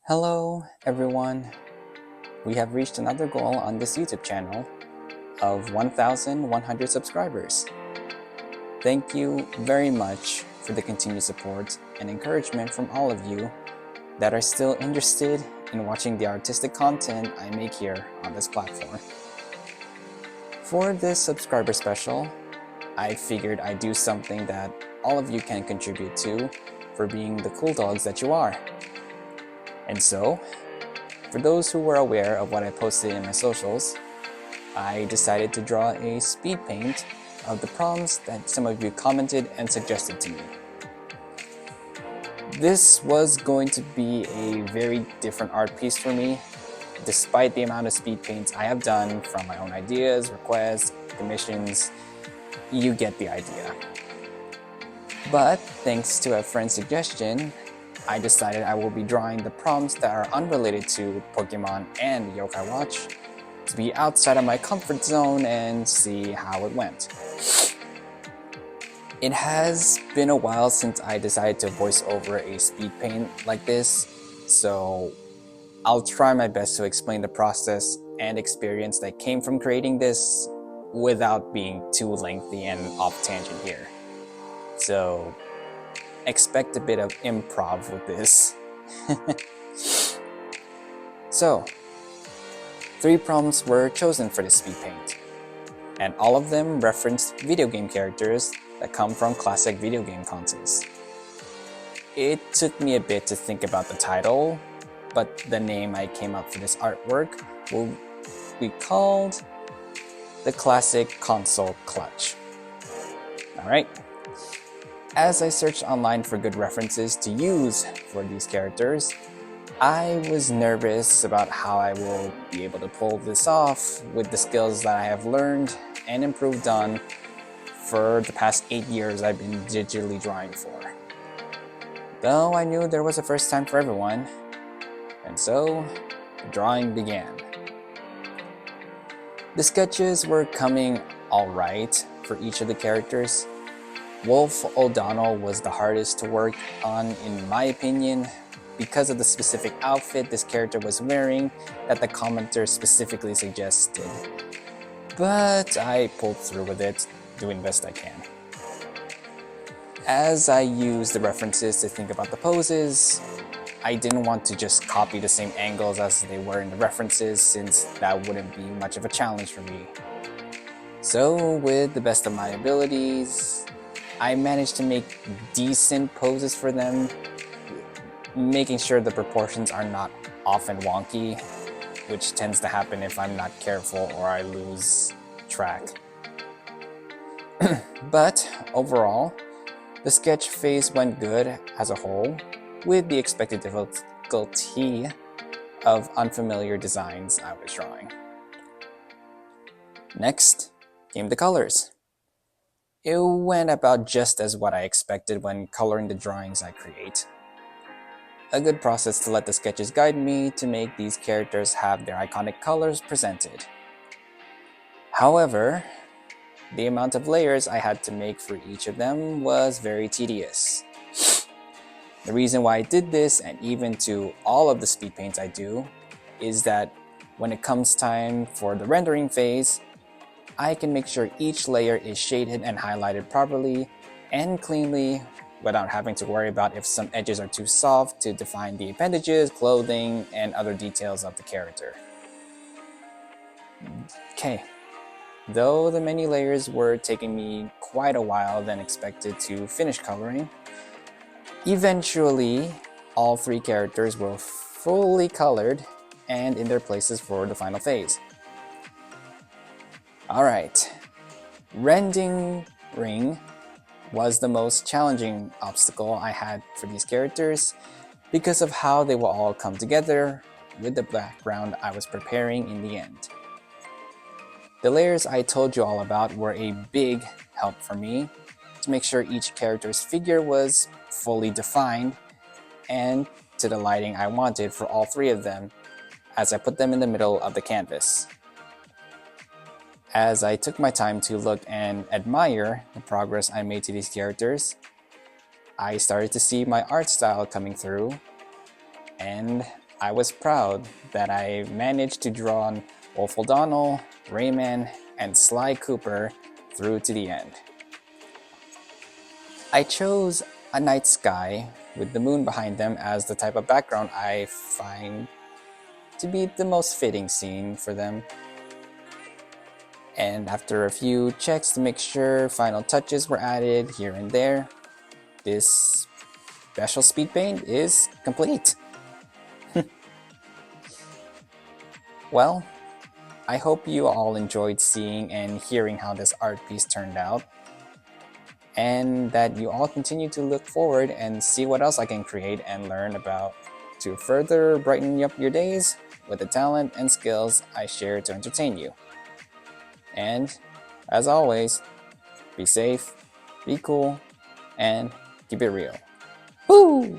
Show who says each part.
Speaker 1: Hello everyone, we have reached another goal on this YouTube channel of 1,100 subscribers. Thank you very much for the continued support and encouragement from all of you that are still interested in watching the artistic content I make here on this platform. For this subscriber special, I figured I'd do something that all of you can contribute to for being the cool dogs that you are. And so, for those who were aware of what I posted in my socials, I decided to draw a speed paint of the prompts that some of you commented and suggested to me. This was going to be a very different art piece for me, despite the amount of speed paints I have done from my own ideas, requests, commissions. You get the idea. But thanks to a friend's suggestion, I decided I will be drawing the prompts that are unrelated to Pokemon and Yokai Watch to be outside of my comfort zone and see how it went. It has been a while since I decided to voice over a speed paint like this, so I'll try my best to explain the process and experience that came from creating this without being too lengthy and off tangent here. So expect a bit of improv with this. So, 3 prompts were chosen for this speed paint, and all of them referenced video game characters that come from classic video game consoles. It took me a bit to think about the title, but the name I came up for this artwork will be called the Classic Console Clutch. Alright. As I searched online for good references to use for these characters, I was nervous about how I will be able to pull this off with the skills that I have learned and improved on for the past 8 years I've been digitally drawing for. Though I knew there was a first time for everyone, and so the drawing began. The sketches were coming alright for each of the characters. Wolf O'Donnell was the hardest to work on in my opinion because of the specific outfit this character was wearing that the commenter specifically suggested. But I pulled through with it, doing best I can. As I used the references to think about the poses, I didn't want to just copy the same angles as they were in the references since that wouldn't be much of a challenge for me. So with the best of my abilities, I managed to make decent poses for them, making sure the proportions are not off and wonky, which tends to happen if I'm not careful or I lose track. But overall, the sketch phase went good as a whole, with the expected difficulty of unfamiliar designs I was drawing. Next came the colors. It went about just as what I expected when coloring the drawings I create. A good process to let the sketches guide me to make these characters have their iconic colors presented. However, the amount of layers I had to make for each of them was very tedious. The reason why I did this, and even to all of the speed paints I do, is that when it comes time for the rendering phase, I can make sure each layer is shaded and highlighted properly and cleanly without having to worry about if some edges are too soft to define the appendages, clothing, and other details of the character. Okay, though the many layers were taking me quite a while than expected to finish coloring, eventually all 3 characters were fully colored and in their places for the final phase. Alright, rendering was the most challenging obstacle I had for these characters because of how they will all come together with the background I was preparing in the end. The layers I told you all about were a big help for me to make sure each character's figure was fully defined and to the lighting I wanted for all 3 of them as I put them in the middle of the canvas. As I took my time to look and admire the progress I made to these characters, I started to see my art style coming through, and I was proud that I managed to draw on Wolf O'Donnell, Rayman, and Sly Cooper through to the end. I chose a night sky with the moon behind them as the type of background I find to be the most fitting scene for them. And after a few checks to make sure final touches were added here and there, this special speed paint is complete. Well, I hope you all enjoyed seeing and hearing how this art piece turned out, and that you all continue to look forward and see what else I can create and learn about to further brighten up your days with the talent and skills I share to entertain you. And, as always, be safe, be cool, and keep it real. Woo!